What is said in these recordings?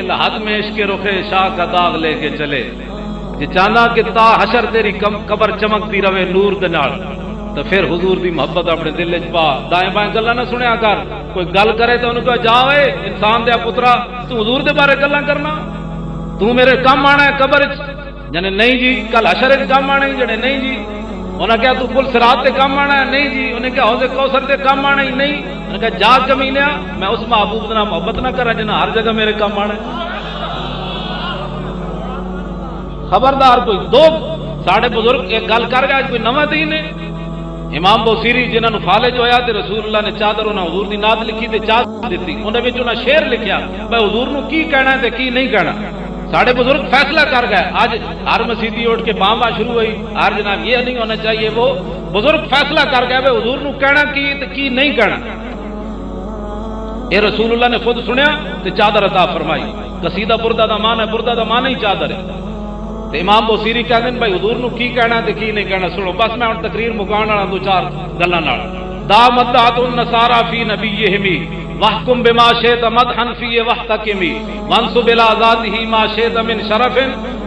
لحد میں عشق رخ شاہ کا داغ لے کے چلے جی چاہنا کہ تا حشر تیری قبر چمکتی رہے نور دے نال تو پھر حضور دی محبت اپنے دل وچ پا دائیں بائیں گلاں نہ سنیا کر کوئی گل کرے تو انہوں کو جا اے انسان دے پترا تو حضور دے بارے گلاں کرنا تو میرے کم آنا ہے قبر جنے نہیں جی کل حشر وچ کم آنا ہے جنے نہیں جی انہاں کہا تو پل صراط تے کم آنا ہے نہیں جی انہیں کہا حوض کوثر تے کم آنا ہی نہیں انہیں کہا جا کمینیا میں اس محبوب نہ محبت نہ کرا جنہ ہر جگہ میرے کم آنا ہے خبردار کوئی دو ساڑھے بزرگ ایک گل کر گیا کوئی نواں دین ہے امام بوسیری جنہوں نے فالج ہویا تے رسول اللہ نے چادر انہاں حضور دی نعت لکھی تے چادر دیتی انہاں وچ انہاں شعر لکھیا بھائی حضور نو کی کہنا ہے تے کی نہیں کہنا ساڑھے بزرگ فیصلہ کر گئے آج ہر مسیدی اٹھ کے باں شروع ہوئی ہر جناب یہ نہیں ہونا چاہیے وہ بزرگ فیصلہ کر گئے بھائی حضور نو کہنا کی تے کی نہیں کہنا اے رسول اللہ نے خود سنیا تے چادر عطا فرمائی قصیدہ بردہ دا معنی ہے بردہ دا معنی ہی چادر ہے تے امام بوسیری کہتے ہیں بھائی حضور نو کی کہنا تے کی نہیں کہنا سنو بس میں ہن تقریر مکان والا دو چار گلاں نال دامت النصارى فی نبیہم واحکم بما شئت مدحا فی واحتکم وانسب الى ذاته ما شئت من شرف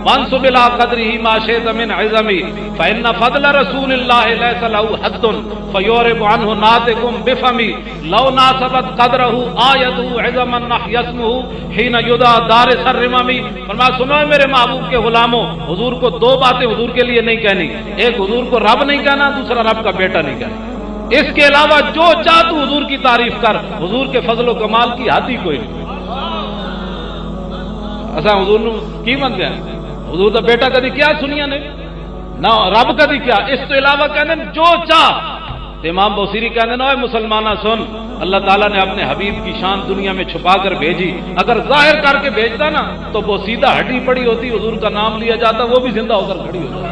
وانسب الى قدره ما شئت من عظم فان فضل رسول الله ليس له حد فيورب عنه ناطق بفم لو ناسبت قدره آیته عظما نحی اسمه حين يدعى دارس الرمم فرمایا سنو میرے محبوب کے غلاموں حضور کو دو باتیں حضور کے لیے نہیں کہنی ایک حضور کو رب نہیں کہنا دوسرا رب کا بیٹا نہیں کہنا اس کے علاوہ جو چاہ تو حضور کی تعریف کر حضور کے فضل و کمال کی حد ہی کوئی نہیں ایسا حضور نو کی من گیا حضور دا بیٹا کدی کیا سنیا نے نہ رب کدی کیا اس تو علاوہ کہنے جو چاہ امام بوسیری کہنے نا مسلمانہ سن اللہ تعالیٰ نے اپنے حبیب کی شان دنیا میں چھپا کر بھیجی اگر ظاہر کر کے بھیجتا نا تو وہ سیدھا ہٹی پڑی ہوتی حضور کا نام لیا جاتا وہ بھی زندہ ہو کر کھڑی ہوتی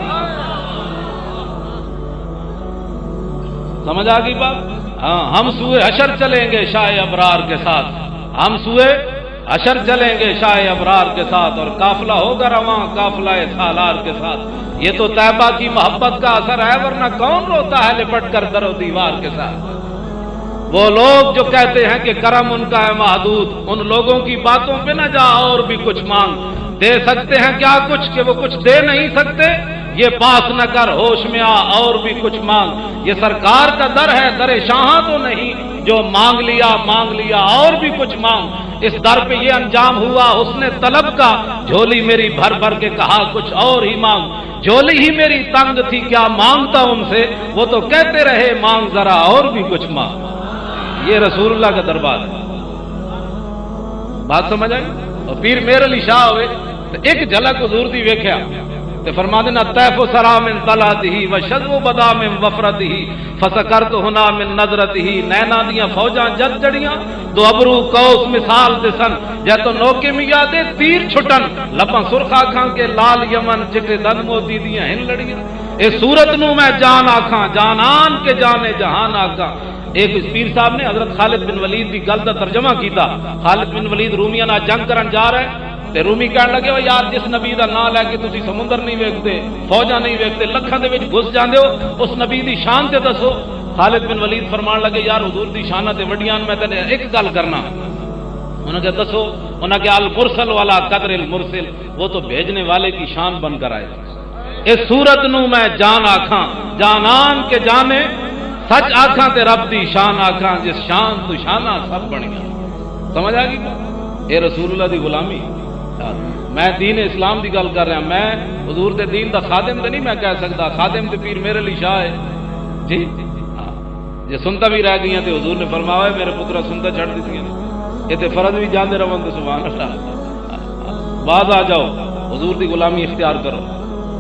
سمجھ آ گئی بات ہاں ہم سوئے حشر چلیں گے شاہ ابرار کے ساتھ ہم سوئے حشر چلیں گے شاہ ابرار کے ساتھ اور قافلہ ہوگا رواں قافلہ سالار کے ساتھ یہ تو طیبہ کی محبت کا اثر ہے ورنہ کون روتا ہے لپٹ کر در و دیوار کے ساتھ وہ لوگ جو کہتے ہیں کہ کرم ان کا ہے محدود ان لوگوں کی باتوں پہ نہ جا اور بھی کچھ مانگ دے سکتے ہیں کیا کچھ کہ وہ کچھ دے نہیں سکتے یہ پاس نہ کر ہوش میں آ اور بھی کچھ مانگ یہ سرکار کا در ہے در شاہاں تو نہیں جو مانگ لیا اور بھی کچھ مانگ اس در پہ یہ انجام ہوا حسن طلب کا جھولی میری بھر بھر کے کہا کچھ اور ہی مانگ جھولی ہی میری تنگ تھی کیا مانگتا ان سے وہ تو کہتے رہے مانگ ذرا اور بھی کچھ مانگ یہ رسول اللہ کا دربار ہے بات سمجھ آئی اور پیر میر علی شاہ ہوئے تو ایک جھلک حضور دی ویکھیا تے فرما دینا طیف و سرا من طلعته وشذو بدا من وفرته فسکرت ہنا من نظرته نینا دیاں فوجاں جد جڑیاں دو ابرو کوس مثال دسن جے تو نوکے میا دے تیر چھٹن لباں سرخ آکھاں کے لال یمن چٹے دن موتی دیاں ہن لڑیاں اے صورت نو میں جان آکھاں جانان کے جانے جہان آکھاں ایک پیر صاحب نے حضرت خالد بن ولید بھی گل دا ترجمہ کیتا خالد بن ولید رومیاں نال جنگ کرن جا رہے تے رومی کہنے لگے وہ یار جس نبی دا نام لے کے تسی سمندر نہیں ویکھتے فوجاں نہیں ویکھتے لکھاں دے وچ گھس جاندے ہو اس نبی دی شان تے دسو خالد بن ولید فرمان لگے یار حضور دی شاناں تے وڈیاں میں تے ایک گل کرنا انہوں نے دسو انہوں نے المرسل والا قدر المرسل وہ تو بھیجنے والے کی شان بن کر آئے اس صورت نو میں جان آکھاں جانان کے جانے سچ آکھاں تے رب دی شان آکھاں جس شان تو شانہ سب بن گیا سمجھ آ گئی اے رسول اللہ دی غلامی میں دین اسلام دی گل کر رہا میں حضور دے دین دا خادم تے نہیں میں کہہ سکتا خادم تے پیر میرے علی شاہ ہے جی جے سنتا بھی رہ گئی تے حضور نے فرمایا میرے پترا سنتا چھڑ دیتی ہیں یہ تے فرض بھی جاندے رہون تے سبحان اللہ بعد آ جاؤ حضور دی غلامی اختیار کرو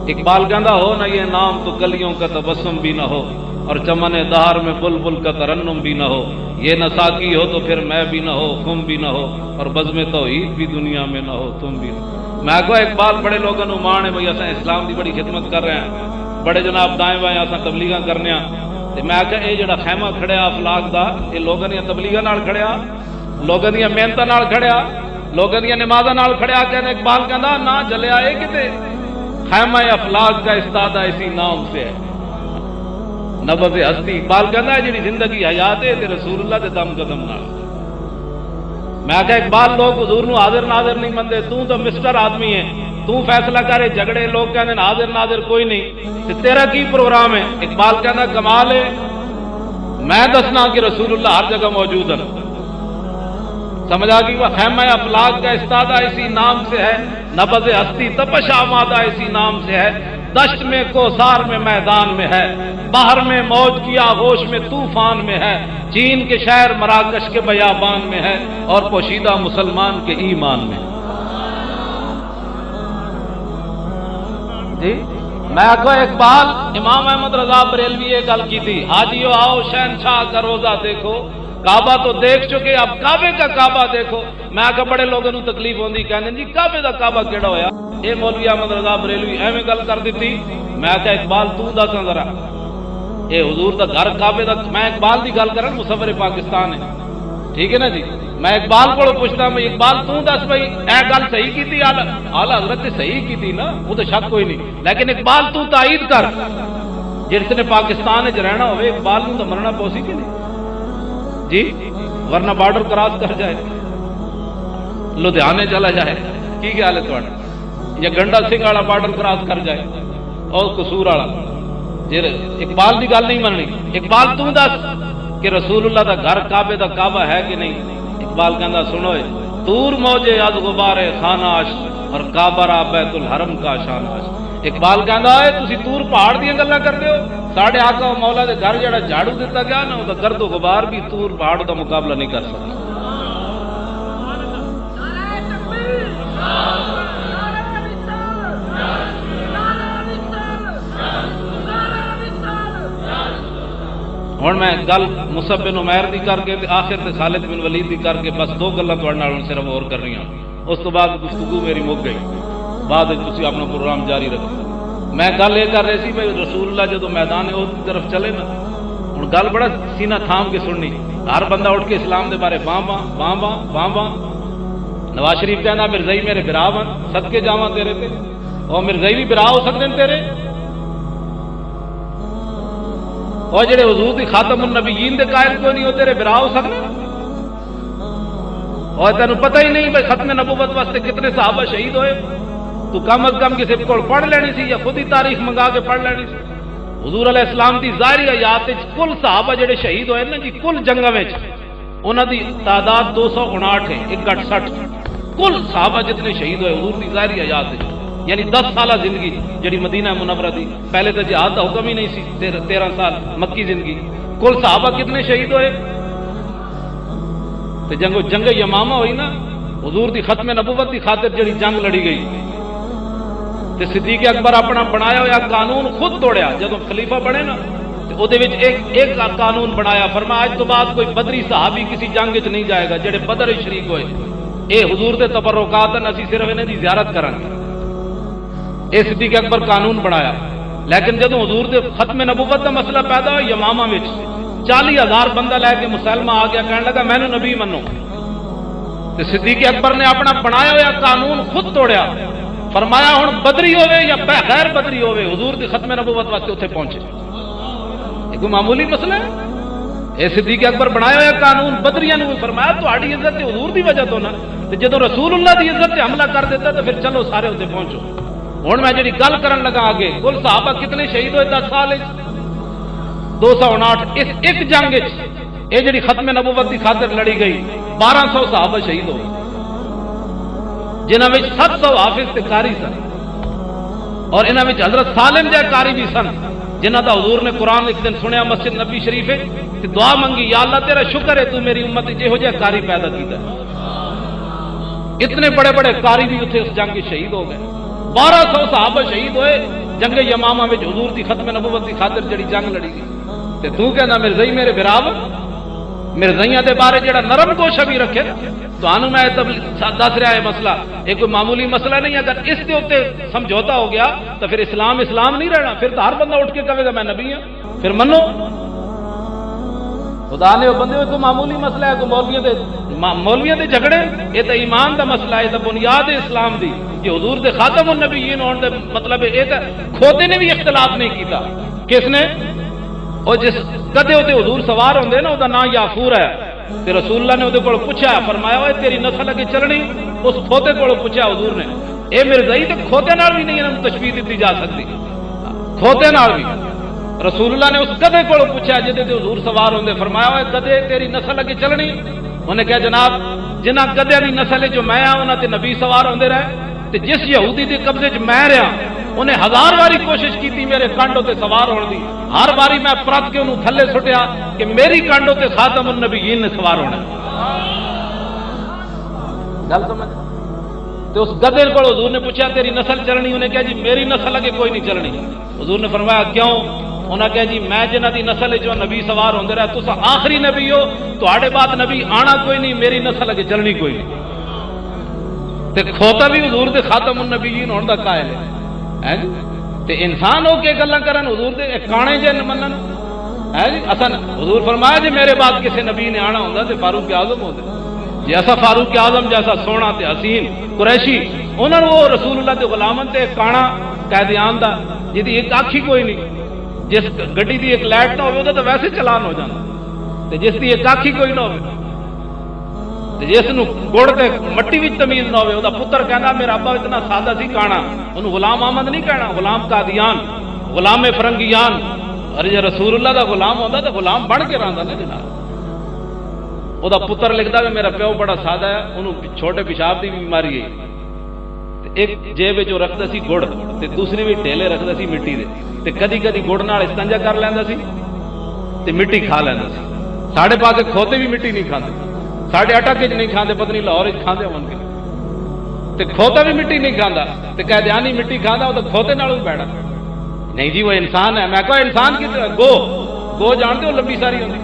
اقبال کہندا ہو نہ یہ نام تو کلیوں کا تبسم بھی نہ ہو اور چمن دہار میں بلبل کا ترنم بھی نہ ہو یہ نہ ساقی ہو تو پھر میں بھی نہ ہو تم بھی نہ ہو اور بزم توحید بھی دنیا میں نہ ہو تم بھی نہ ہو میں کہا اقبال بڑے لوگوں نے مان ہے بھئی اساں اسلام دی بڑی خدمت کر رہے ہیں بڑے جناب دائیں بائیں اساں تبلیغاں کرنے ہیں تے میں کہا اے جڑا خیمہ کھڑیا افلاق دا اے لوگاں دی تبلیغاں نال کھڑیا لوگاں دی محنتاں نال کھڑیا لوگاں دی نمازاں نال کھڑیا کہنے اقبال کہندا نہ جلیا اے کتے خیمہ افلاق کا استادہ اسی نام سے ہے نبض ہستی اقبال کہنا ہے جی زندگی حیات ہے رسول اللہ دے دم قدم نال میں کہ اقبال لوگ حضور نو حاضر ناظر نہیں مندے، تو مسٹر آدمی ہے، تو فیصلہ کرے، جھگڑے لوگ کہنے حاضر ناظر کوئی نہیں، تے تیرا کی پروگرام ہے؟ اقبال کہنا کمال ہے، میں دسنا کہ رسول اللہ ہر جگہ موجود ہے۔ سمجھا کہ وہ خیمہ افلاک کا استادہ اسی نام سے ہے، نبض ہستی تپش آمادہ اسی نام سے ہے، دشت میں کوثار میں میدان میں ہے، باہر میں موج کیا ہوش میں طوفان میں ہے، چین کے شہر مراکش کے بیابان میں ہے، اور پوشیدہ مسلمان کے ایمان میں۔ جی میں کو اقبال امام احمد رضا بریلوی یہ گل کی تھی، حاجیو آؤ شہنشاہ کا روزہ دیکھو، کعبہ تو دیکھ چکے اب کعبے کا کعبہ دیکھو۔ میں کہ بڑے لوگوں کو تکلیف ہوندی، کہنے جی کعبے دا کعبہ کیڑا ہویا؟ اے مولوی احمد رضا بریلوی ایویں گل کر دیتی۔ میں کہ اقبال تو دساں ذرا اے حضور دا گھر کعبے دا، میں اقبال دی گل کرن، مصور پاکستان ہے، ٹھیک ہے نا جی؟ میں اقبال کو پوچھتا میں اقبال تو دس بھائی اے گل صحیح کی تھی؟ اعلی حضرت نے صحیح کی تھی نا، وہ تو شک کوئی نہیں، لیکن اقبال تو تائید کر، جس نے پاکستان وچ رہنا ہوئے اقبال نوں تو مرنا پوسی کہ نہیں جی؟ ورنہ بارڈر کراس کر جائے، لدھیانے چلا جائے، کی خیال ہے تھوڑا؟ یا گنڈا سنگھ والا بارڈر کراس کر جائے اور قصور والا؟ جی اقبال کی گل نہیں مننی۔ اقبال تو دس کہ رسول اللہ دا گھر کعبے دا کعبہ ہے کہ نہیں؟ اقبال کہندا سنو تور موجے از غبار خاناش اور کعبہ را بیت الحرم کا شاناش۔ اقبال کہندا ہے تسی تور پہاڑ دی گلاں کردے ہو، ساڈے آقا و مولا دے گھر جڑا جھاڑو دیتا گیا نا، وہ گرد و غبار بھی تور پہاڑ دا مقابلہ نہیں کر سکتا۔ ہوں میں گل مصعب بن عمیر دی کر کے آخر تے خالد بن ولید دی کر کے بس دو گلاں تہاڈے نال صرف اور کر رہی ہوں، اس تو بعد گفتگو میری مک گئی، بعد تسی اپنا پروگرام جاری رکھو۔ میں گل یہ کر رہی سی بھائی رسول اللہ جدو میدان احد کی طرف چلے نا، ہوں گل بڑا سینہ تھام کے سننی، ہر بندہ اٹھ کے اسلام دے بارے باں باں باں باں باں باں۔ نواز شریف کہنا مرزائی میرے برا ون، صدقے جاواں تیرے تے، اور مرزائی بھی برا ہو سکتے ہیں تیرے، اور جڑے حضور دی خاتم النبیین دے قائل کوئی نہیں ہو تیرے برا ہو سکتے؟ اور تینوں پتہ ہی نہیں بھائی ختم نبوت واسطے کتنے صحابہ شہید ہوئے؟ تو کم از کم کسی کو پڑھ لینی سی، یا خود ہی تاریخ منگا کے پڑھ لینی سی۔ حضور علیہ السلام دی ظاہری حیات کل صحابہ جڑے شہید ہوئے نا جی، کل جنگاں وچ انہاں دی تعداد 259 ہے، 160 کل صحابہ جتنے شہید ہوئے حضور دی ظاہری حیات ہے، یعنی 10 سالہ زندگی جڑی مدینہ منورہ دی، پہلے تو جہاد کا حکم ہی نہیں سی، 13 سال مکی زندگی، کل صحابہ کتنے شہید ہوئے؟ تو جنگ یمامہ ہوئی نا، حضور دی ختم نبوت دی خاطر جڑی جنگ لڑی گئی، تے صدیق اکبر اپنا بنایا ہوا قانون خود توڑیا، جب خلیفہ بنے نا تو وہ ایک قانون بنایا، فرمایا آج تو بعد کوئی بدری صحابی کسی جنگ وچ نہیں جائے گا، جڑے بدر شریک ہوئے اے حضور دے تبرکات ہیں، اسی صرف انہیں دی زیارت کریں گے۔ اے صدیق اکبر قانون بنایا، لیکن جب حضور دے ختم نبوت کا مسئلہ پیدا ہوا یمامہ وچ 40,000 بندہ لے کے مسلمہ آ گیا، کہنے لگا میں نے نبی منو، تو صدیق اکبر نے اپنا بنایا ہوا قانون خود توڑیا، فرمایا ہن بدری ہوئے یا غیر بدری ہوئے حضور دی ختم نبوت واسطے اتنے پہنچے۔ یہ کوئی معمولی مسئلہ ہے؟ اے صدیق اکبر بنایا ہوا قانون بدریاں نے فرمایا تہاڈی عزت تے حضور دی وجہ تو نا، تے جدوں رسول اللہ دی عزت تے حملہ کر دیتا تو پھر چلو سارے اتنے پہنچو۔ ہوں میں جی گل کرن لگا آگے، کل صحابہ کتنے شہید ہوئے 10 سال 259، اس ایک جنگ یہ جی ختم نبوت کی خاطر لڑی گئی 1200 صحابہ شہید ہوئے، جنہوں میں 700 حافظ تے قاری سن، اور انہوں میں حضرت سالم جائے قاری بھی سن، جنہوں دا حضور نے قرآن ایک دن سنیا مسجد نبی شریف ہے، دعا منگی یا اللہ تیرا شکر ہے تو میری امت یہو جہ قاری پیدا کیتا ہے۔ اتنے بڑے بڑے قاری بھی اتنے اس جنگ شہید ہو گئے، 1200 صحابہ شہید ہوئے جنگ یمامہ میں حضور دی ختم نبوت کی خاطر جڑی جنگ لڑی گئی، تے تو کہنا مرزائی میرے براو، مرزائیاں دے بارے جڑا نرم گوشہ بھی رکھے، تو آنو میں دس رہا ہے مسئلہ، یہ کوئی معمولی مسئلہ نہیں، اگر اس کے اوپر سمجھوتا ہو گیا تو پھر اسلام نہیں رہنا، پھر تو ہر بندہ اٹھ کے کہے گا میں نبی ہوں، پھر منو خدا نے وہ بندے ہوئے کوئی معمولی مسئلہ ہے، کوئی مولویاں دے جھگڑے، یہ تو ایمان دا مسئلہ ہے، یہ تو بنیاد اسلام دی، یہ حضور دے خاتم النبیین ہونے دے مطلب ہے، یہ کھوتے نے بھی اختلاف نہیں کیتا، کس نے؟ اور جس گدے ہوتے حضور سوار ہوندے نا، وہ نام یافور ہے، تے رسول اللہ نے وہ کو پوچھا، فرمایا وہ تیری نسل اگے چلنی؟ اس کھوتے کو پوچھا حضور نے، اے مرزائی تے کھوتے نال بھی نہیں انہوں تشبیہ دیتی جا سکتی، کھوتے نال بھی۔ رسول اللہ نے اس گدے کو پوچھا جہدے تے حضور سوار ہوندے، فرمایا وہ گدے تیری نسل اگے چلنی؟ انہیں کہا جناب جنہ گدے دی نسل جو میں ہاں انہاں تے نبی سوار ہوندے رہے، تے جس یہودی دے قبضے چ میں رہا انہیں 1000 باری کوشش کی میرے کانڈوں تے سوار ہونے دی، ہر باری میں پرت کے انہوں تھلے سٹیا کہ میری کانڈوں تے خاتم النبیین نے سوار ہونا۔ گل سمجھ؟ تو اس گدے کو حضور نے پوچھا تیری نسل چلنی؟ انہیں کہا جی میری نسل اگے کوئی نہیں چلنی۔ حضور نے فرمایا کیوں؟ انہیں کہا جی میں جنہ دی نسل جو نبی سوار ہوندے رہے، تسا آخری نبی ہو، تہاڈے بعد نبی آنا کوئی نہیں، میری نسل اگے چلنی کوئی نہیں۔ تے کھوتا بھی حضور دے خاتم النبیین ہون دا قائل ہے جی، تے انسان ہو کے گلاں کرن حضور دے کانے جے منن ہے جی۔ اصل حضور فرمایا جی میرے بعد کسی نبی نے آنا ہوندا تے فاروق اعظم ہوندے، جیسا فاروق اعظم جیسا سونا تے حسین قریشی، انہاں نوں رسول اللہ دے غلاماں تے کانا قید عام دا جدی ایک آکھی کوئی نہیں، جس گڈی دی ایک لائٹ نہ ہوے تو ویسے چلان ہو جاندا، تے جس دی ایک آکھی کوئی نہ ہوے، تے جس نوں گڑ تے مٹی وچ تمیز نہ ہوے، دا پتر کہندا میرا ابا اتنا سادہ سی کانا، انہوں غلام احمد نہیں کہنا، غلام قادیان، غلام فرنگیان۔ ارے جے رسول اللہ دا غلام ہوندا تے غلام بن کے رہندا نا جناب۔ وہ دا پتر لکھدا کہ میرا پیو بڑا سادہ ہے، انہوں چھوٹے پیشاب دی بیماری ہے، ایک جیب جو رکھدا سی گڑ تے دوسری بھی ڈھیلے رکھدا سی مٹی دے، تے کدی کدی گڑ نال استنجا کر لیندا سی تے مٹی کھا لیندا سی۔ ساڈے پاسے کھوتے بھی مٹی نہیں کھاندے، ساڈے اٹک وچ نہیں کھاندے، پتہ نہیں لاہور وچ کھاندے ہون گے، تے کھوتا بھی مٹی نہیں کھاندا، تے قیدیانی مٹی کھاندا، وہ تو کھوتے نال بھی بیٹھا نہیں جی وہ انسان ہے۔ میں کہا انسان کی گو جانتے ہو لمبی ساری ہوندی،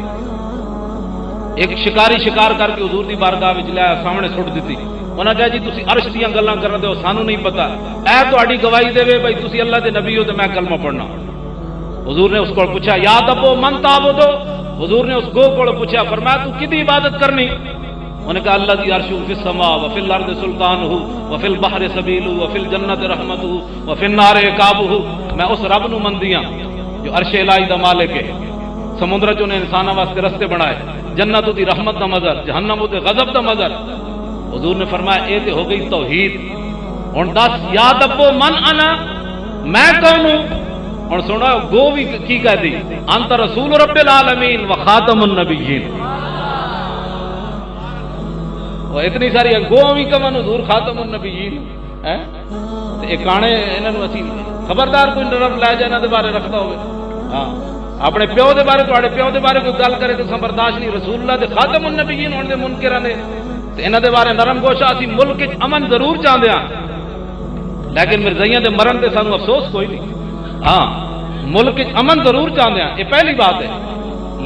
ایک شکاری شکار کر کے حضور دی بارگاہ وچ لیا سامنے سٹ دتی، انہاں کہا جی تسی عرش دیاں گلاں کردے ہو سانو نہیں پتہ، اے تہاڈی گواہی دے بھائی تسی اللہ دے نبی ہو تے میں کلمہ پڑھنا۔ حضور نے اس کو پوچھا یا ابو من تعبدو، حضور نے اس گو کو پوچھا، فرمایا تو کدی عبادت کرنی؟ انہوں نے کہا اللہ دی عرش فی السماء وفی الارض سلطانہ وفی البحر سبیلہ وفی الجنت رحمتہ وفی النار عقابہ، میں اس رب نو مندیاں جو عرش الہی دا مالک ہے، سمندر چوں نے انساناں واسطے رستے بنائے، جنت دی رحمت دا مظہر، جہنم دے غضب دا مظہر۔ حضور نے فرمایا اے تے ہو گئی توحید۔ ہن دس یا ابو من انا، میں کون ہوں؟ ہن سنو گو بھی کی کہہ دی، انت رسول رب العالمین و خاتم النبیین۔ اتنی ساری گو بھی کمن حضور خاتم النبیین ہے، تے کانے انہاں نوں اسی خبردار کوئی نرم لے جائے انہاں دے بارے رکھدا ہوے، ہاں اپنے پیو دے بارے تواڈے پیو دے بارے کوئی گل کرے تو برداشت نہیں، رسول اللہ دے خاتم النبیین ہون دے منکراں نے تے انہاں دے بارے نرم گوشا۔ اسی ملک وچ امن ضرور چاہندے ہاں لیکن مرزائیاں دے مرن تے سانو افسوس کوئی نہیں، ہاں ملک وچ امن ضرور چاہندے ہاں، یہ پہلی بات ہے،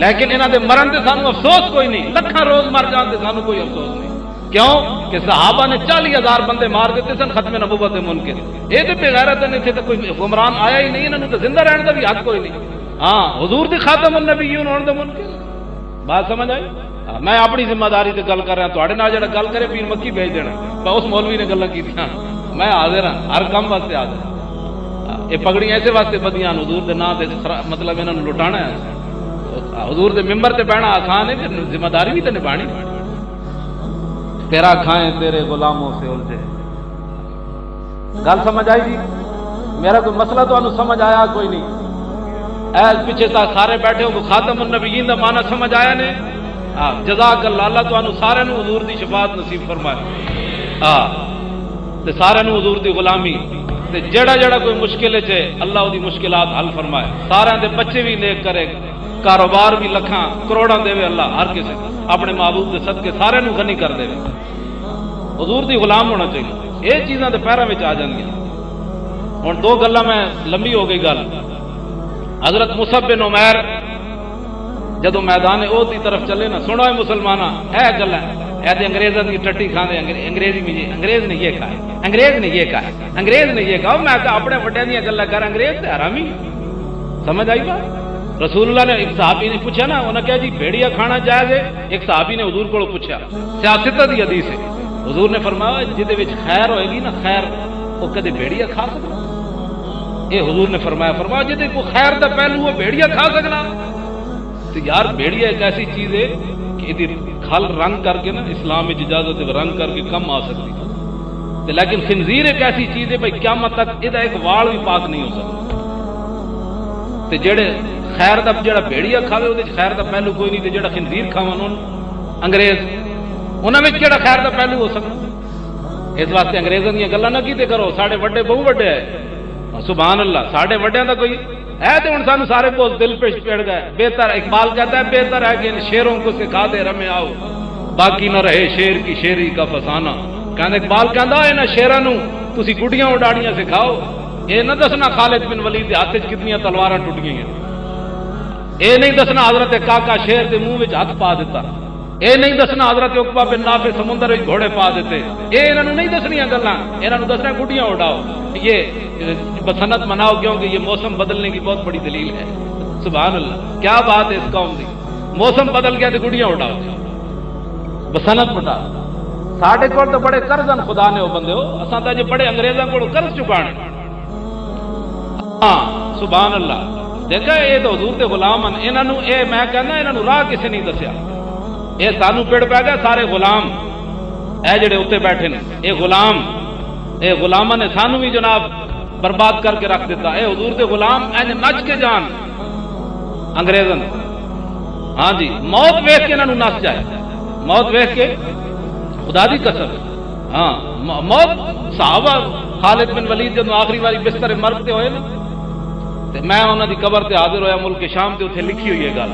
لیکن انہاں دے مرن تے سانو افسوس کوئی نہیں، لکھاں روز مر جان تے سانو کوئی افسوس نہیں۔ کیوں کہ صحابہ نے 40,000 بندے مار دیتے سن ختم نبوت دے منکر، یہ تے بے غیرت نہیں تھے، تو کوئی حکمران آیا ہی نہیں، انہاں نوں تے زندہ رہن دا بھی حق کوئی نہیں، ہاں حضور دی خاتم النبیین ہون دے منکر۔ بات سمجھ آئی؟ میں اپنی ذمہ داری تے گل کر رہا، تواڈے نال جڑا گل کرے پیر مکی بھیج دینا، میں اس مولوی نے گلاں کیتیاں، میں حاضر ہاں ہر کم واسطے حاضر ہاں۔ یہ پگڑیاں ایسے واسطے بدیاں حضور دے نام تے مطلب انہاں نوں لٹانا ہے، حضور دے ممبر تے بہنا آسان ہے، ذمہ داری بھی تے نبھانی۔ تیرا کھائیں تیرے غلاموں سے الجھے، گل سمجھ آئی جی؟ میرا کوئی مسئلہ تو انہوں سمجھ آیا کوئی نہیں؟ ایس پیچھے تک سارے بیٹھے ہو خاتم النبیین دا معنی سمجھ آیا نے؟ جزاک اللہ، اللہ تو انہوں سارے نو حضور دی شفاعت نصیب فرمائے، تے سارے نو حضور دی غلامی، تے جڑا جڑا کوئی مشکل ہے اللہ دی مشکلات حل فرمائے، سارے دے بچے بھی نیک کرے، کاروبار بھی لکھاں کروڑاں دے اللہ ہر کسی اپنے محبوب دے صدقے سارے نو غنی کر دے، حضور دی غلام ہونا چاہیے۔ یہ چیزاں تے پیراں وچ آ جاندیاں۔ ہن دو گلاں میں لمبی ہو گئی گل۔ حضرت مصعب بن عمیر جدو میدان احد کی طرف چلے نا، سنو مسلماناں اے گلاں، اے تے انگریزاں دی ٹٹی کھاندے، انگریزی میں انگریز نے یہ کہا، انگریز نے یہ کہا، انگریز نے یہ کہا۔ میں کہ اپنے وڈیاں دیاں گلاں کر، انگریز تے حرامی۔ سمجھ آئی بات؟ رسول اللہ نے ایک صحابی نے پوچھا نا، انہوں نے کہا جی بھیڑیا کھانا جائز ہے؟ ایک صحابی نے حضور کو پوچھا، سیاست دی حدیث ہے، حضور نے فرمایا جہدے وچ خیر ہوئے گی نا، خیر وہ کدے بھیڑیا کھا سکتا؟ یہ حضور نے فرمایا جہدے کو خیر دا پہلو وہ بھیڑیا کھا سکنا؟ تو یار بھیڑیا ایک ایسی چیز ہے کہ کھل رنگ کر کے نا اسلام میں اجازت ہے رنگ کر کے کم آ سکتی تے لیکن خنزیر ایک ایسی چیز ہے بھائی قیامت تک یہ ایک وال بھی پاک نہیں ہو سکتا تے جڑے خیر دا جڑا بھیڑیا کھاوے وہ خیر دا پہلو کوئی نہیں تے جڑا خنزیر کھاون انگریز انہاں وچ کیڑا خیر دا پہلو ہو سکتا اس واسطے انگریزاں دی گلاں نہ کیتے کرو ساڈے وڈے بہو وڈے ہے سبحان اللہ ساڈے وڈیاں دا کوئی ہے تو ہن سانو سارے کو دل پہ پڑ گئے بہتر اقبال کہتا ہے بہتر ہے کہ ان شیروں کو سکھا دے رمے آؤ باقی نہ رہے شیر کی شیری کا فسانہ کہندا اقبال کہندا انہاں شیراں نوں تسی گڈیاں اڈاڑیاں سکھاؤ یہ نہ دسنا خالد بن ولید دے ہاتھ وچ کتنیاں تلواراں ٹوٹ گئیاں اے نہیں دسنا حضرت کاکا شیر دے منہ وچ ہاتھ پا دیتا اے نہیں دسنا حضرت عقبہ بن نافع سمندر وچ گھوڑے پا دیتے اے انہاں نوں نہیں دسنیاں گلاں انہاں نوں دسنا گڈیاں اڈاؤ یہ بسنت مناؤ کیونکہ یہ موسم بدلنے کی بہت بڑی دلیل ہے سبحان اللہ کیا بات ہے اس قوم کی موسم بدل گیا تو گڈیاں اڈاؤ بسنت مٹا ساڈے کول تو بڑے قرضن خدا نے وہ بندے ہو اساں تے بڑے انگریزاں کول قرض چکانے ہاں سبحان اللہ دیکھا یہ تو حضور دے غلام ہیں انہاں نوں اے میں کہنا انہاں نوں راہ کسے نہیں دسیا اے سانوں پڑ پہ گئے سارے غلام اے جڑے اوتے بیٹھے نے اے غلاماں نے سانوں بھی جناب برباد کر کے رکھ دیتا اے حضور دے غلام این نچ کے جان انگریزاں ہاں جی موت ویکھ کے انہاں نوں نس جائے موت ویکھ کے خدا دی قسم ہاں موت صحابہ خالد بن ولید جدوں آخری واری بستر مرگ تے ہوئے نا تے میں انہاں دی قبر تے حاضر ہویا ملک شام تے اوتھے لکھی ہوئی ہے گل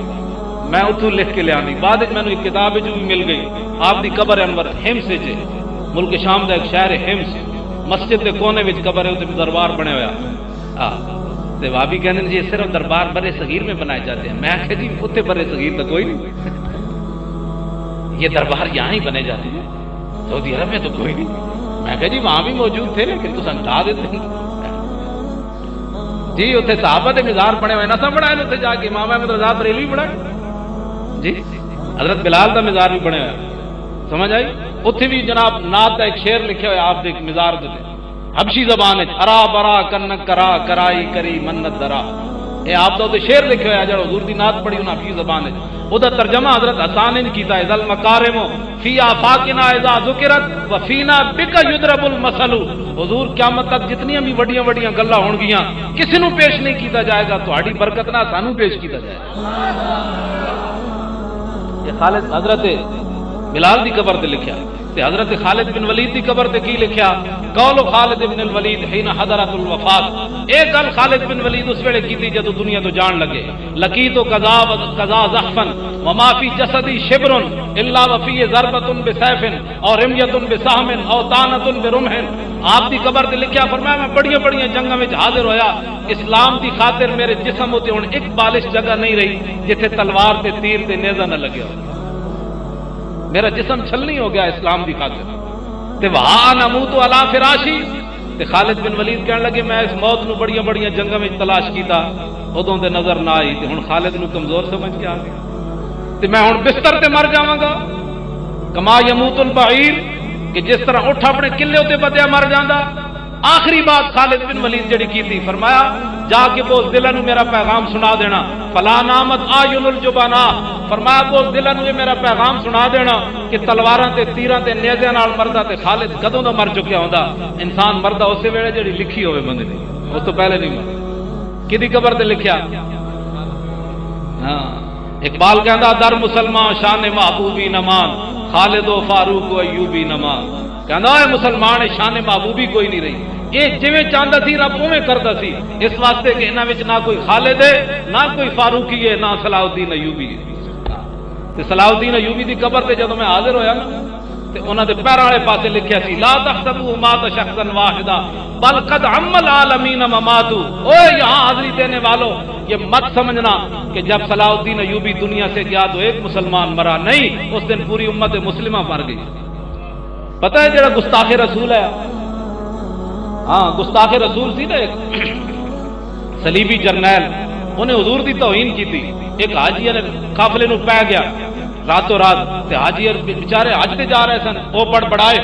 میں اتوں لکھ کے لیا بعد میں ایک کتاب جو بھی مل گئی آپ دی قبر انور ہمس جے ملک شام دا ایک شہر ہے ہمس مسجد کے کونے وچ قبر ہے اتنے دربار بنے ہوا تے وہابی کہندے ہیں جی صرف دربار برے صغیر میں بنائے جاتے ہیں میں کہ جی اتنے برے صغیر تو کوئی نہیں یہ دربار یہاں ہی بنے جاتے ہیں سعودی عرب میں تو کوئی نہیں میں کہ جی وہاں بھی موجود تھے لیکن تو ہٹا دیتے ہیں جی اتنے صحابہ دے مزار بنے ہوئے نہ سب بنائے اتنے جا کے امام احمد رضا بریلوی بنائے جی حضرت بلال دا مزار بھی بنے ہوا سمجھ آئی اتنے بھی جناب نعت کا ایک شعر لکھے ہوئے آپ دیکھ مزار دے حبشی زبان ارا برا کنک کرا کرائی کری منت درا یہ آپ تو شعر لکھے ہوئے جڑا حضور دی نعت پڑھی انہاں حبشی زبان او دا ترجمہ حضرت حسان نے کیتا ہے ذل مکارم فی آفاقنا اذا ذکرت وفینا بک یضرب المثل حضور قیامت تک جتنی بھی وڈیاں وڈیاں گلاں ہون گیاں کسی نو پیش نہیں کیتا جائے گا تہاڈی برکت نال سانو پیش کیتا جائے گا یہ خالد حضرت بلال دی قبر تے لکھیا تے حضرت خالد بن ولید دی قبر تے کی لکھیا قول خالد بن الولید حين حضرت الوفات ایک گل خالد بن ولید اس ویلے کیتی جدو دنیا تو جان لگے لقیت قضا زحفا وما في جسدي شبر الا وفي ضربه بسيف او رميه بسهم او طعنه برمح آپ دی قبر تے لکھیا فرمایا میں بڑیاں بڑیاں جنگاں وچ حاضر ہویا اسلام دی خاطر میرے جسم تے ہن ایک بالش جگہ نہیں رہی جتھے تلوار تے تیر تے نیزہ نہ لگیا میرا جسم چھلنی ہو گیا اسلام دی خاطر تے وہاں نموت علی فراشی تے خالد بن ولید کہنے لگے میں اس موت نو بڑیاں بڑیاں جنگاں وچ تلاش کیتا ادوں تے نظر نہ آئی تے ہن خالد نو کمزور سمجھ کے آ گیا تے میں ہن بستر تے مر جاواں گا کما یموت البعیر کہ جس طرح اٹھ اپنے قلعے تے بدیا مر جاندا آخری بات خالد بن ولید جڑی کی تھی فرمایا جا کے بوز دلہ نو میرا پیغام سنا دینا فلا نامت آیون الجبانا فرمایا بوز دلہ نو میرا پیغام سنا دینا کہ تلواراں تے تیراں تے نیزیاں نال مردا تے خالد کدوں دا مر چکیا ہوندا انسان مردا اسی ویلے جڑی لکھی ہوے بندے دی اس تو پہلے نہیں مر کدی قبر تے لکھیا ہاں اقبال کہندا در مسلمان شان محبوبی نمان خالد و فاروق و ایوبی نمان کہندا اے مسلمان شان محبوبی کوئی نہیں رہی یہ جویں چاہتا سی رب اویں کرتا سی اس واسطے کہ انہاں وچ نہ کوئی خالد ہے نہ کوئی فاروقی ہے نہ صلاح الدین ایوبی ہے تے صلاح الدین ایوبی دی قبر تے جدوں میں حاضر ہویا نا تے انہاں دے پیر والے پاسے لکھیا سی لا تحسبوا مات شخصا واحدا بل قد عم العالمین مماتوا اوے یہاں حاضری دینے والوں یہ مت سمجھنا کہ جب صلاح الدین ایوبی دنیا سے گیا تو ایک مسلمان مرا نہیں اس دن پوری امت مسلمہ مر گئی پتہ ہے جڑا گستاخ رسول ہے ہاں گستاخ رسول سی نا ایک صلیبی جرنیل انہیں حضور دی توہین کی تھی ایک حاجی نے قافلے نو پہ گیا راتوں رات تے حاجی بیچارے حج تے جا رہے سن او بڑبڑائے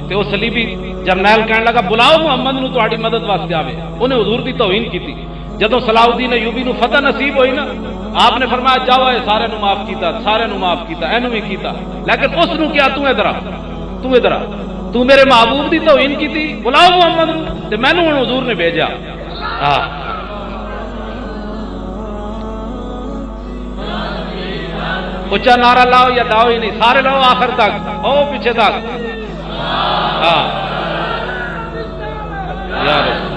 تے وہ صلیبی جرنیل کہنے لگا بلاؤ محمد نو تہاڈی مدد واسطے آوے انہیں حضور دی توہین کی تھی جدوں صلاح الدین ایوبی نو فتح نصیب ہوئی نا، آپ نے فرمایا جاؤ اے سارے نو معاف کیتا، سارے نو معاف کیتا، اینو بھی کیتا، لیکن اس نو کیا تو ادھر آ، تو ادھر آ، تو میرے محبوب دی توہین کیتی، بلاؤ محمد نو، تے مینوں ہن حضور نے بھیجا۔ اچھا نعرہ لاؤ یا لاؤ ہی نہیں، سارے لاؤ آخر تک، او پیچھے تک۔ یا رسول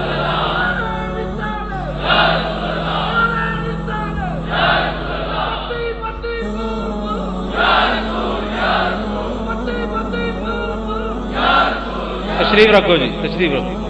تشریف رکھو جی، تشریف رکھو۔